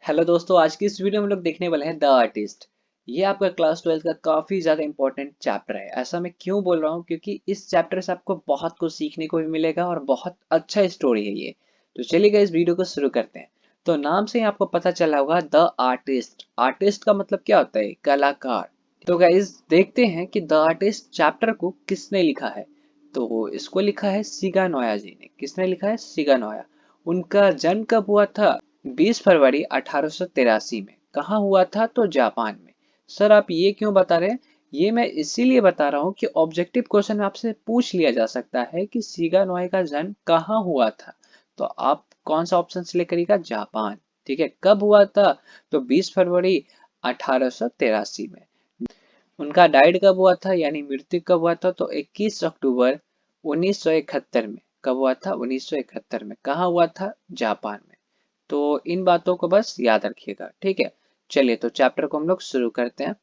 Hello दोस्तों, आज की इस वीडियो में हम लोग देखने वाले हैं द आर्टिस्ट। ये आपका क्लास 12 का काफ़ी ज़्यादा इंपॉर्टेंट चैप्टर है। ऐसा मैं क्यों बोल रहा हूँ, क्योंकि इस चैप्टर से आपको बहुत कुछ सीखने को भी मिलेगा और बहुत अच्छा स्टोरी है ये। तो चलिएगा इस वीडियो को शुरू करते हैं। तो नाम से ही आपको पता चला होगा द आर्टिस्ट। आर्टिस्ट का मतलब क्या होता है? कलाकार। तो गाइस देखते हैं कि द आर्टिस्ट चैप्टर को किसने लिखा है। तो इसको लिखा है सिगा नोया जी ने। किसने लिखा है? सिगा नोया। उनका जन्म कब हुआ था? 20 फरवरी 1883 में। कहाँ हुआ था? तो जापान में। सर आप ये क्यों बता रहे हैं? ये मैं इसीलिए बता रहा हूँ कि ऑब्जेक्टिव क्वेश्चन में आपसे पूछ लिया जा सकता है कि सीगा नोए का जन्म कहाँ हुआ था। तो आप कौन सा ऑप्शन सिलेक्ट करिएगा? जापान। ठीक है, कब हुआ था? तो 20 फरवरी 1883 में। उनका डाइड कब हुआ था, यानी मृत्यु कब हुआ था? तो 21 अक्टूबर 1971 में। कब हुआ था? 1971 में। कहाँ हुआ था? जापान में। तो इन बातों को बस याद रखिएगा, ठीक है। चलिए तो चैप्टर को हम लोग शुरू करते हैं।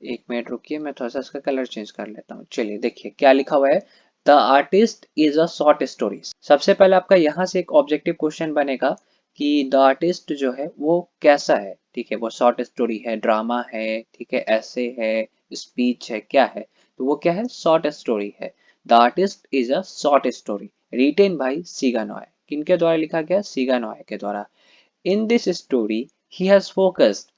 एक मिनट रुकिए, मैं थोड़ा सा इसका कलर चेंज कर लेता हूँ। चलिए देखिए क्या लिखा हुआ है। The artist is a short story. सबसे पहले आपका यहाँ से एक ऑब्जेक्टिव क्वेश्चन बनेगा कि द आर्टिस्ट जो है वो कैसा है। ठीक है, वो शॉर्ट स्टोरी है, ड्रामा है, ठीक है, ऐसे है, स्पीच है, क्या है? तो वो क्या है? शॉर्ट स्टोरी है। The artist is a short story written by सिगानोय। किनके द्वारा लिखा गया? सिगानोय के द्वारा। In this story he has focused.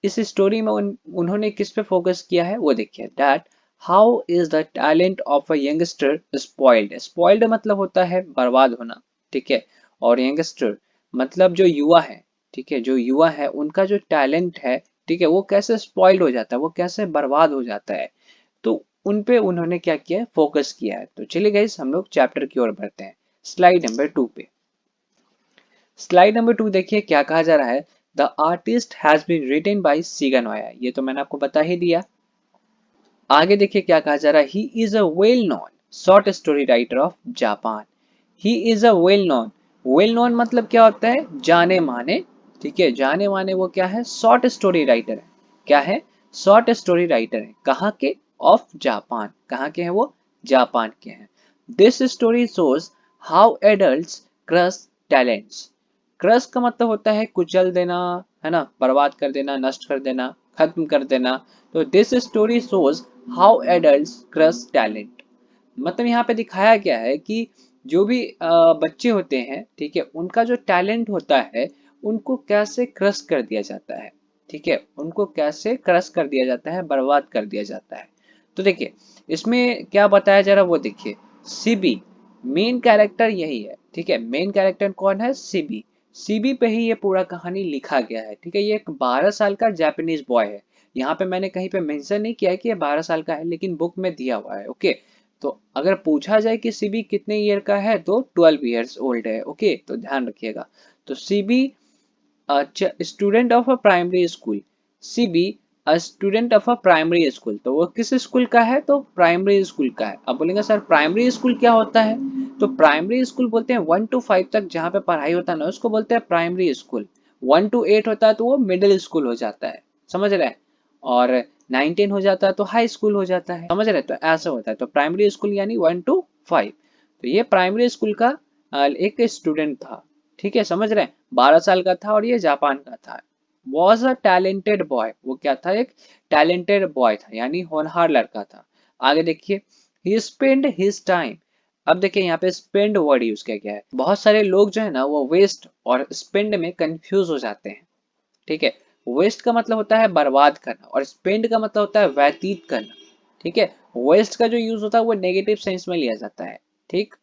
इस स्टोरी में उन्होंने किस पे फोकस किया है वो देखिए। That how is the talent of a youngster spoiled. Spoiled मतलब होता है बर्बाद होना, ठीक है। और यंगस्टर मतलब जो युवा है, ठीक है, जो युवा है उनका जो टैलेंट है, ठीक है, वो कैसे स्पॉइल्ड हो जाता है, वो कैसे बर्बाद हो जाता है। तो उन पे उन्होंने क्या किया है? फोकस किया है। तो चलिए गाइस हम लोग चैप्टर की ओर बढ़ते हैं। स्लाइड नंबर 2 पे। स्लाइड नंबर 2 देखिए क्या कहा जा रहा है। The artist has been written by सिगानोया। ये तो मैंने आपको बता ही दिया। आगे देखिए क्या कहा जा रहा है। He is a well known short story writer of Japan. He is a well known मतलब क्या होता है? जाने माने, ठीक है, जाने माने वो क्या है? शॉर्ट स्टोरी राइटर है। क्या है? शॉर्ट स्टोरी राइटर है। कहाँ के? Of Japan. कहाँ के हैं वो? जापान के हैं। This story shows how adults crush talents. Crush का मतलब होता है कुचल देना, है ना, बर्बाद कर देना, नष्ट कर देना, खत्म कर देना। तो this story shows how adults crush talent. मतलब यहाँ पे दिखाया गया है कि जो भी बच्चे होते हैं, ठीक है, उनका जो टैलेंट होता है उनको कैसे क्रश कर दिया जाता है। ठीक है, उनको कैसे क्रश कर दिया जाता है, बर्बाद कर दिया जाता है। तो देखिए इसमें क्या बताया जा रहा है वो देखिए। सीबी मेन कैरेक्टर यही है, ठीक है। मेन कैरेक्टर कौन है? सीबी। सीबी पे ही ये पूरा कहानी लिखा गया है, ठीक है। ये एक 12 साल का जापानीज बॉय है। यहाँ पे मैंने कहीं पे मेंशन नहीं किया है कि ये 12 साल का है, लेकिन बुक में दिया हुआ है, ओके। तो अगर पूछा जाए कि सीबी कितने ईयर का है तो 12 ईयर्स ओल्ड है, ओके, तो ध्यान रखिएगा। तो CB student of a primary school. CB student of a primary school. तो वो किस स्कूल का है? तो प्राइमरी स्कूल का है। अब बोलेंगे सर प्राइमरी स्कूल क्या होता है? तो प्राइमरी स्कूल बोलते हैं 1 to 5 तक जहाँ पे पढ़ाई होता है ना, उसको बोलते हैं प्राइमरी स्कूल। 1 to 8 होता है तो वो मिडिल स्कूल हो जाता है, समझ रहे हैं। और 19 हो जाता है तो हाई स्कूल हो जाता है, समझ रहे हैं। तो ऐसा होता है। तो प्राइमरी स्कूल यानी 1 to 5। तो ये प्राइमरी स्कूल का एक स्टूडेंट था, ठीक है, समझ रहे हैं। 12 साल का था और ये जापान का था। Was a talented boy. वो क्या था? एक टैलेंटेड बॉय था, यानी होनहार लड़का था। आगे देखिए। ही स्पेंड हिज टाइम। अब देखिए यहाँ पे स्पेंड वर्ड यूज किया गया है। बहुत सारे लोग जो है ना वो वेस्ट और स्पेंड में कंफ्यूज हो जाते हैं, ठीक है। वेस्ट का मतलब होता है बर्बाद करना और स्पेंड का मतलब होता है व्यतीत करना, ठीक है। वेस्ट का जो यूज होता है वो नेगेटिव सेंस में लिया जाता है, ठीक।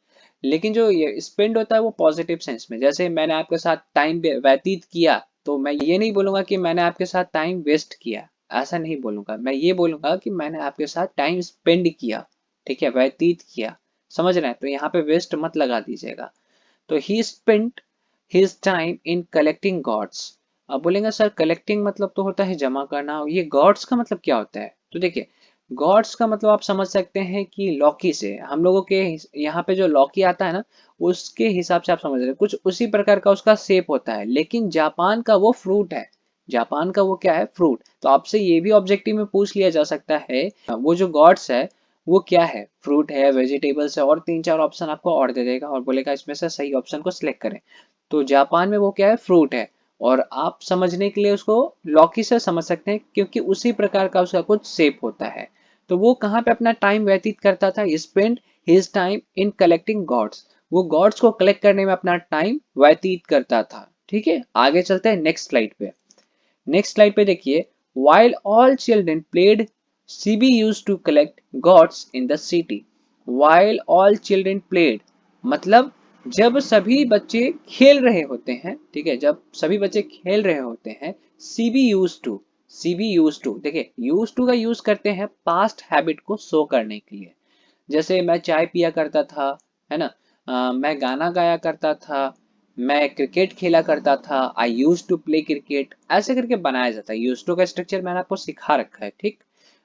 लेकिन जो ये स्पेंड होता है वो पॉजिटिव सेंस में। जैसे मैंने आपके साथ टाइम व्यतीत किया, तो मैं ये नहीं बोलूंगा कि मैंने आपके साथ टाइम वेस्ट किया। ऐसा नहीं बोलूंगा, मैं ये बोलूंगा कि मैंने आपके साथ टाइम स्पेंड किया, ठीक है, व्यतीत किया। समझ रहे हैं? तो यहाँ पे वेस्ट मत लगा दीजिएगा। तो he spent his time in collecting gods. अब बोलेंगे सर कलेक्टिंग मतलब तो होता है जमा करना, ये गॉड्स का मतलब क्या होता है? तो देखिए गॉड्स का मतलब आप समझ सकते हैं कि लॉकी से हम लोगों के यहाँ पे जो लॉकी आता है ना, उसके हिसाब से आप समझ रहे हैं, कुछ उसी प्रकार का उसका शेप होता है। लेकिन जापान का वो फ्रूट है। जापान का वो क्या है? फ्रूट। तो आपसे ये भी ऑब्जेक्टिव में पूछ लिया जा सकता है वो जो गॉड्स है वो क्या है? फ्रूट है, वेजिटेबल्स है, और 3-4 ऑप्शन आपको और दे देगा और बोलेगा इसमें से सही ऑप्शन को सिलेक्ट करें। तो जापान में वो क्या है? फ्रूट है। और आप समझने के लिए उसको लॉकी से समझ सकते हैं क्योंकि उसी प्रकार का उसका कुछ शेप होता है। तो वो कहाँ पे अपना टाइम व्यतीत करता था? Spend his time in collecting gods. वो गॉड्स को कलेक्ट करने में अपना टाइम व्यतीत करता था। ठीक है, आगे चलते हैं नेक्स्ट स्लाइड पे। नेक्स्ट स्लाइड पे देखिए, while all children played, CB used to collect gods in the city. While all children played मतलब जब सभी बच्चे खेल रहे होते हैं, ठीक है, जब सभी बच्चे खेल रहे होते हैं, CB used to, CB used to, देखिए used to का यूज करते हैं पास्ट हैबिट को शो करने के लिए। जैसे मैं चाय पिया करता था, है ना, मैं गाना गाया करता था, मैं क्रिकेट खेला करता था, आई यूज टू प्ले क्रिकेट, ऐसे करके बनाया जाता है। यूज टू का स्ट्रक्चर मैंने आपको सिखा रखा है, ठीक।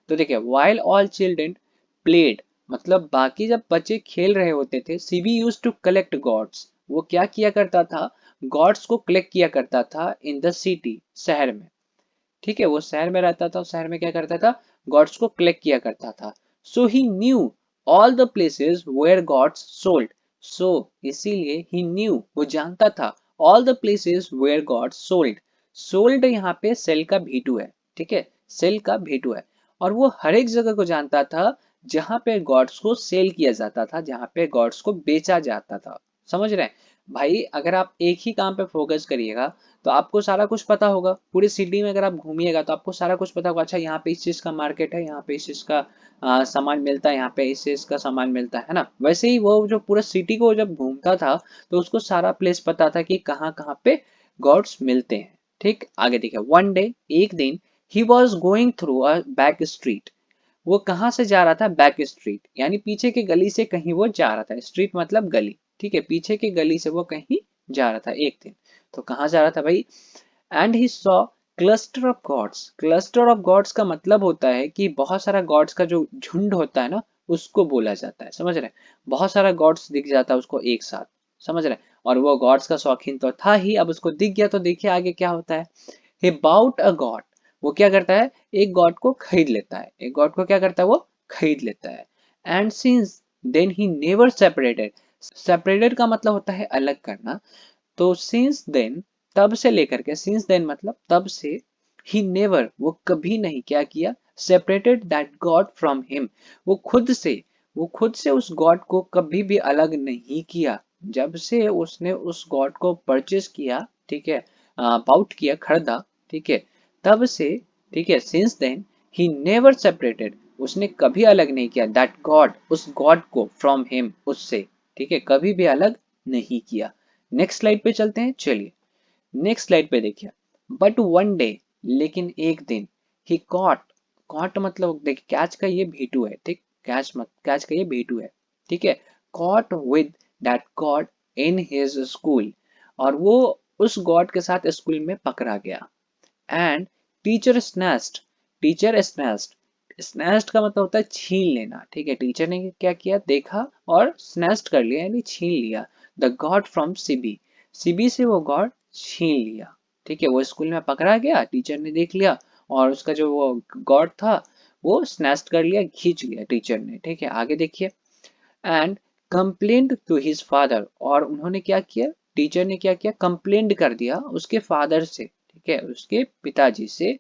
तो देखिए, वाइल ऑल चिल्ड्रन प्लेड मतलब बाकी जब बच्चे खेल रहे होते थे, सीबी यूज टू कलेक्ट गॉड्स, वो क्या किया करता था? गॉड्स को कलेक्ट किया करता था इन द सिटी, शहर में। ठीक है, वो शहर में रहता था, शहर में क्या करता था? गॉड्स को कलेक्ट किया करता था। So he knew all the places where gods sold. So इसीलिए ही न्यू, वो जानता था, all the places where gods sold. Sold यहाँ पे सेल का भीटू है, ठीक है, सेल का भीटू है। और वो हर एक जगह को जानता था जहां पे गॉड्स को सेल किया जाता था, जहां पे गॉड्स को बेचा जाता था। समझ रहे हैं भाई? अगर आप एक ही काम पे फोकस करिएगा तो आपको सारा कुछ पता होगा। पूरी सिटी में अगर आप घूमिएगा तो आपको सारा कुछ पता होगा। अच्छा, यहाँ पे इस चीज का मार्केट है, यहाँ पे इस चीज का सामान मिलता है, यहाँ पे इस चीज का सामान मिलता है ना। वैसे ही वो जो पूरा सिटी को जब घूमता था तो उसको सारा प्लेस पता था कि कहाँ कहाँ पे गॉड्स मिलते हैं। ठीक, आगे देखिए, वन डे, एक दिन, he was going through a back street. वो कहाँ से जा रहा था? बैक स्ट्रीट, यानी पीछे की गली से कहीं वो जा रहा था। स्ट्रीट मतलब गली, ठीक है, पीछे की गली से वो कहीं जा रहा था एक दिन। तो कहाँ जा रहा था भाई? And he saw cluster of gods. Cluster of gods का मतलब होता है कि बहुत सारा गॉड्स का जो झुंड होता है ना, उसको बोला जाता है। समझ रहे हैं? बहुत सारा गॉड्स दिख जाता है उसको एक साथ। समझ रहे हैं? और वो गॉड्स का शौकीन तो था ही, अब उसको दिख गया तो देखिए आगे क्या होता है। he bought a god, वो क्या करता है? एक गॉड को खरीद लेता है। एक गॉड को क्या करता है? वो खरीद लेता है। And since then he never separated. Separated का मतलब होता है अलग करना। तो सिंस देन, तब से लेकर के, सिंस देन मतलब तब से, ही नेवर, वो कभी नहीं क्या किया? Separated that God from him. वो खुद से, वो खुद से उस गॉड को कभी भी अलग नहीं किया। जब से उसने उस गॉड को परचेज किया, ठीक है, बाउट किया, खरीदा, ठीक है, तब से, ठीक है, since then he never separated, उसने कभी अलग नहीं किया दैट गॉड, उस गॉड को, फ्रॉम हिम, उससे, ठीक है, कभी भी अलग नहीं किया। नेक्स्ट स्लाइड पे चलते हैं, चलिए। नेक्स्ट स्लाइड पे देखिए, बट वन डे, लेकिन एक दिन, ही कॉट, कॉट मतलब देखिए कैच का ये भीटू है, ठीक, कैच मत, कैच का ये भीटू है, ठीक है, caught with that God in his school, और वो उस गॉड के साथ स्कूल में पकड़ा गया। And teacher snatched, teacher snatched, snatched का मतलब होता है छीन लेना, ठीक है, टीचर ने क्या किया? देखा और स्नैच्ड कर लिया, यानी छीन लिया, the God from CB, CB से वो गॉड छीन लिया। ठीक है, वो स्कूल में पकड़ा गया, टीचर ने देख लिया और उसका जो वो गॉड था वो स्नैच्ड कर लिया, खींच लिया टीचर ने। ठीक है, आगे देखिए, and complaint to his father, और उन्होंने क्या किया? टीचर ने क्या किया? कंप्लेंट कर दिया उसके फादर से, ठीक है, उसके पिताजी से।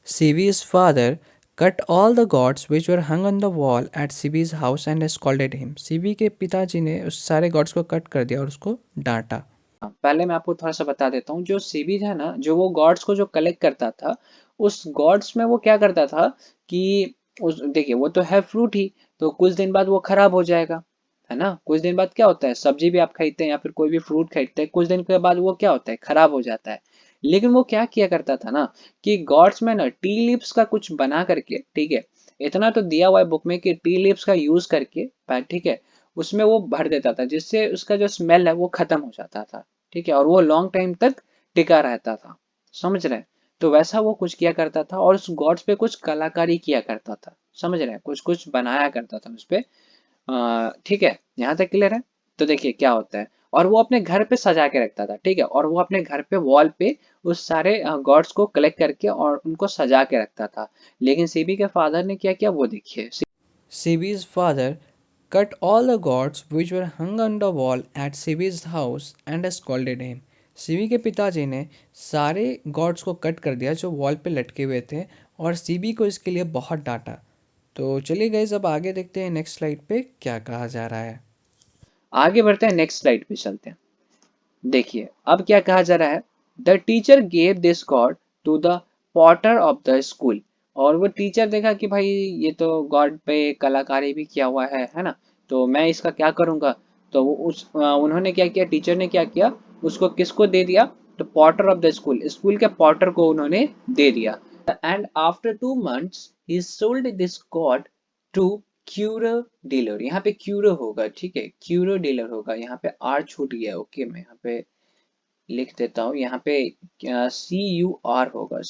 Sibi's father cut all the gods which were hung on the wall at Sibi's house and scolded him. Sibi के पिताजी ने उस सारे गॉड्स को कट कर दिया और उसको डांटा। हाँ, पहले मैं आपको थोड़ा सा बता देता हूँ। जो सीबी था ना, जो वो गॉड्स को जो कलेक्ट करता था, उस गॉड्स में वो क्या करता था कि उस, देखिए वो तो है फ्रूट ही, तो कुछ दिन बाद वो खराब हो जाएगा, है ना। कुछ दिन बाद क्या होता है? सब्जी भी आप खरीदते हैं या फिर कोई भी फ्रूट खरीदते हैं, कुछ दिन के बाद वो क्या होता है? खराब हो जाता है। लेकिन वो क्या किया करता था ना, कि गॉड्स में ना टी लिप्स का कुछ बना करके, ठीक है, इतना तो दिया हुआ है बुक में कि टी लिप्स का यूज करके, ठीक है, उसमें वो भर देता था, जिससे उसका जो स्मेल है वो खत्म हो जाता था। ठीक है, और वो लॉन्ग टाइम तक टिका रहता था। समझ रहे हैं? तो वैसा वो कुछ किया करता था और उस गॉड्स पे कुछ कलाकारी किया करता था। समझ रहे हैं? कुछ कुछ बनाया करता था उस पे। ठीक है, यहाँ तक क्लियर है? तो देखिए क्या होता है, और वो अपने घर पे सजा के रखता था, ठीक है, और वो अपने घर पे वॉल पे उस सारे गॉड्स को कलेक्ट करके और उनको सजा के रखता था। लेकिन सीबी के फादर ने क्या किया वो देखिए। Sibi's father cut all the gods which were hung on the wall at Sibi's house and scolded him. CV के पिताजी ने सारे गॉड्स को कट कर दिया जो वॉल पे लटके हुए थे, और सीबी को इसके लिए बहुत डांटा। तो चलिए गाइस, अब आगे देखते हैं नेक्स्ट स्लाइड पे क्या कहा जा रहा है। आगे बढ़ते हैं, नेक्स्ट स्लाइड पे चलते हैं। देखिए अब क्या कहा जा रहा है, the teacher gave this god to the potter of the school. और वो टीचर देखा कि भाई ये तो गॉड पे कलाकारी भी किया हुआ है ना, तो मैं इसका क्या करूंगा। तो वो उन्होंने क्या किया, टीचर ने क्या किया, उसको किसको दे दिया, तो potter of the school, school के पॉटर को उन्होंने दे दिया। And after 2 months he sold this god to curio dealer. यहाँ पे क्यूरो होगा, ठीक है, क्यूरो डीलर होगा। यहाँ पे आर छूट गया, ओके, मैं यहाँ पे लिख देता हूँ। यहाँ पे CUR होगा,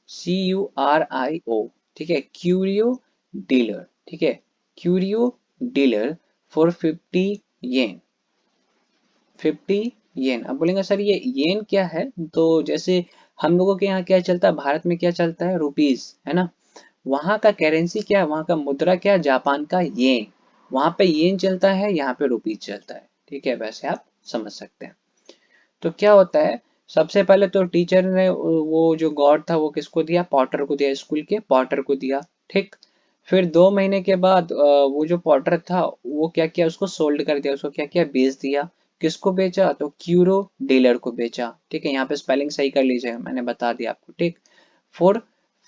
CURIO, ठीक है, क्यूरियो डीलर, ठीक है, क्यूरियो डीलर फॉर 50 येन, 50 येन। अब बोलेंगे सर ये येन क्या है, तो जैसे हम लोगों के यहाँ क्या चलता है, भारत में क्या चलता है, रुपीज, है ना। वहां का करेंसी क्या है, वहां का मुद्रा क्या है, जापान का येन। वहां पे येन चलता है, यहाँ पे रुपीज चलता है, ठीक है, वैसे आप समझ सकते हैं। तो क्या होता है, सबसे पहले तो टीचर ने वो जो गॉड था वो किसको दिया, पॉटर को दिया, स्कूल के पॉटर को दिया, ठीक। फिर 2 महीने के बाद वो जो पॉटर था वो क्या किया, उसको सोल्ड कर दिया, उसको क्या किया, बेच दिया। किसको बेचा, तो क्यूरो डीलर को बेचा, ठीक है। यहाँ पे स्पेलिंग सही कर लीजिएगा, मैंने बता दिया आपको, ठीक। फॉर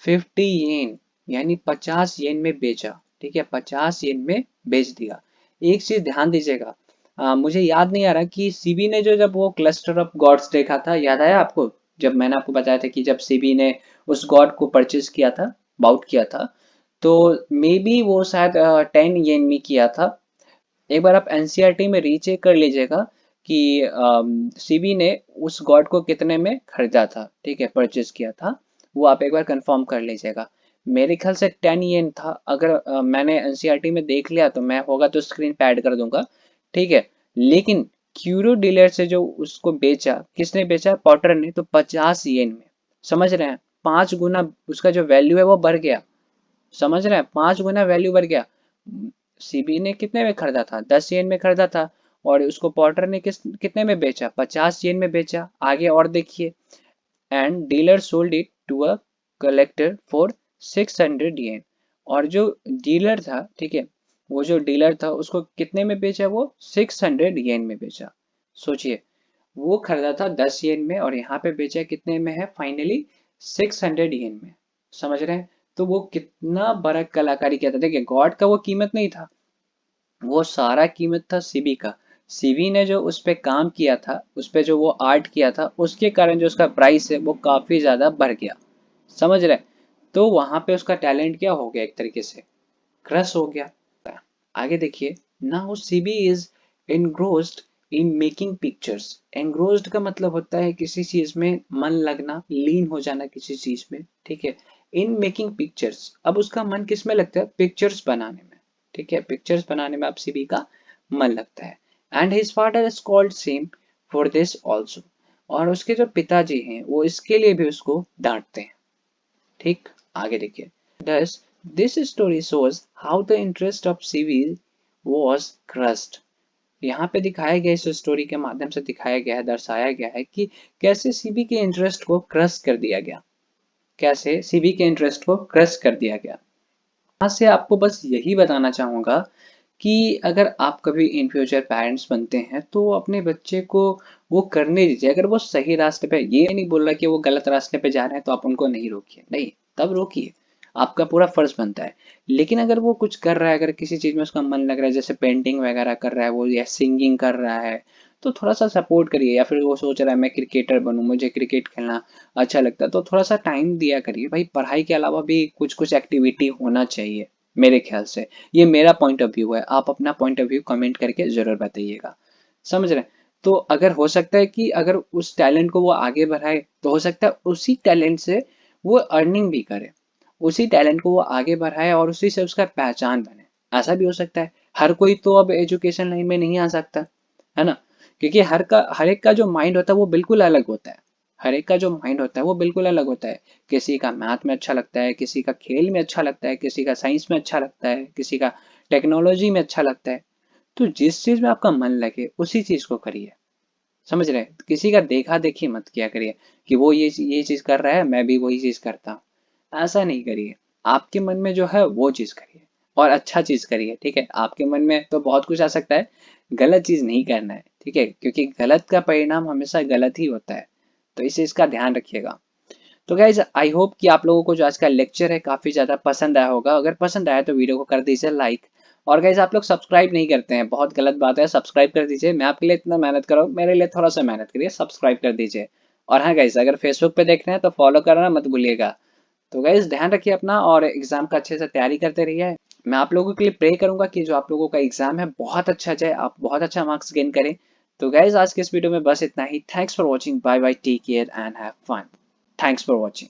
50 येन, यानी 50 येन में बेचा, ठीक है, 50 येन में बेच दिया। एक चीज ध्यान दीजिएगा, मुझे याद नहीं आ रहा कि सीबी ने जो जब वो क्लस्टर ऑफ गॉड्स देखा था, याद आया आपको, जब मैंने आपको बताया था कि जब सीबी ने उस गॉड को परचेज किया था, बाउट किया था, तो मे बी वो शायद 10 येन में किया था। एक बार आप एनसीईआरटी में रीचेक कर लीजिएगा कि सीबी ने उस गॉड को कितने में खरीदा था, ठीक है, परचेज किया था, वो आप एक बार कंफर्म कर लीजिएगा। मेरे ख्याल से 10 येन था, अगर मैंने एनसीईआरटी में देख लिया तो मैं होगा तो स्क्रीन पे ऐड कर दूंगा, ठीक है। लेकिन क्यूरो डीलर से जो उसको बेचा, किसने बेचा, पॉटर ने, तो 50 येन में। समझ रहे हैं, 5 गुना उसका जो वैल्यू है वो बढ़ गया। समझ रहे हैं, 5 गुना वैल्यू बढ़ गया। सीबी ने कितने में खरीदा था, 10 येन में खरीदा था, और उसको पॉटर ने कितने में बेचा, 50 येन में बेचा। आगे और देखिए, and dealer sold it to a collector for 600 yen. और जो डीलर था, ठीक है, वो जो डीलर था उसको कितने में बेचा, वो 600 येन में बेचा। सोचिए, वो खरीदा था 10 येन में और यहाँ पे बेचा कितने में है, फाइनली 600 येन में। समझ रहे हैं, तो वो कितना बड़ा कलाकारी किया था। देखिए गॉड का वो कीमत नहीं था, वो सारा कीमत था सीबी का। सीबी ने जो उस पे काम किया था, उस पे जो वो आर्ट किया था, उसके कारण जो उसका प्राइस है वो काफी ज्यादा बढ़ गया। समझ रहे, तो वहां पे उसका टैलेंट क्या हो गया, एक तरीके से क्रश हो गया। आगे देखिए, now CB is engrossed in making pictures. Engrossed का मतलब होता है किसी चीज में मन लगना, लीन हो जाना किसी चीज में, ठीक है। इन मेकिंग पिक्चर्स, अब उसका मन किस में लगता है, पिक्चर्स बनाने में, ठीक है, पिक्चर्स बनाने में आप सीबी का मन लगता है। And his father is called same for this also. और उसके जो पिताजी हैं वो इसके लिए भी उसको डांटते हैं, ठीक। आगे देखिए, thus this story shows how the interest of civil was crushed। यहाँ पे दिखाया गया, इस स्टोरी के माध्यम से दिखाया गया है, दर्शाया गया है कि कैसे सीबी के इंटरेस्ट को क्रश कर दिया गया, कैसे सीबी के इंटरेस्ट को क्रश कर दिया गया। यहाँ से आपको बस यही बताना चाहूंगा कि अगर आप कभी इन फ्यूचर पेरेंट्स बनते हैं तो अपने बच्चे को वो करने दीजिए। अगर वो सही रास्ते पे, ये नहीं बोल रहा कि वो गलत रास्ते पे जा रहे हैं तो आप उनको नहीं रोकिए, नहीं, तब रोकिए, आपका पूरा फर्ज बनता है। लेकिन अगर वो कुछ कर रहा है, अगर किसी चीज में उसका मन लग रहा है, जैसे पेंटिंग वगैरह कर रहा है वो, या सिंगिंग कर रहा है, तो थोड़ा सा सपोर्ट करिए। या फिर वो सोच रहा है मैं क्रिकेटर बनूं, मुझे क्रिकेट खेलना अच्छा लगता है, तो थोड़ा सा टाइम दिया करिए भाई। पढ़ाई के अलावा भी कुछ कुछ एक्टिविटी होना चाहिए, मेरे ख्याल से। ये मेरा पॉइंट ऑफ व्यू है, आप अपना पॉइंट ऑफ व्यू कमेंट करके जरूर बताइएगा। समझ रहे हैं, तो अगर हो सकता है कि अगर उस टैलेंट को वो आगे बढ़ाए तो हो सकता है उसी टैलेंट से वो अर्निंग भी करे, उसी टैलेंट को वो आगे बढ़ाए और उसी से उसका पहचान बने। ऐसा भी हो सकता है। हर कोई तो अब एजुकेशन लाइन में नहीं आ सकता, है ना, क्योंकि हर एक का जो माइंड होता है वो बिल्कुल अलग होता है। हर एक का जो माइंड होता है वो बिल्कुल अलग होता है। किसी का मैथ में अच्छा लगता है, किसी का खेल में अच्छा लगता है, किसी का साइंस में अच्छा लगता है, किसी का टेक्नोलॉजी में अच्छा लगता है। तो जिस चीज में आपका मन लगे उसी चीज को करिए। समझ रहे हैं? किसी का देखा देखी मत किया करिए कि वो ये चीज कर रहा है, मैं भी वही चीज करता हूँ। ऐसा नहीं करिए। आपके मन में जो है वो चीज करिए और अच्छा चीज करिए, ठीक है? आपके मन में तो बहुत कुछ आ सकता है, गलत चीज नहीं करना है, ठीक है? क्योंकि गलत का परिणाम हमेशा गलत ही होता है। तो इस चीज का ध्यान रखिएगा। तो गाइज आई होप कि आप लोगों को जो आज का लेक्चर है काफी ज्यादा पसंद आया होगा। अगर पसंद आया तो वीडियो को कर दीजिए लाइक। और गाइज आप लोग सब्सक्राइब नहीं करते हैं, बहुत गलत बात है, सब्सक्राइब कर दीजिए। मैं आपके लिए इतना मेहनत कर रहा हूँ, मेरे लिए थोड़ा सा मेहनत करिए, सब्सक्राइब कर दीजिए। और हाँ गाइज, अगर फेसबुक पे देख रहे हैं तो फॉलो करना मत भूलिएगा। तो गाइज ध्यान रखिए अपना और एग्जाम का अच्छे से तैयारी करते रहिए। मैं आप लोगों के लिए प्रे करूंगा कि जो आप लोगों का एग्जाम है बहुत अच्छा जाए, आप बहुत अच्छा मार्क्स गेन करें। तो गाइज आज के इस वीडियो में बस इतना ही। Thanks for watching, bye bye, take care and have fun. Thanks for watching.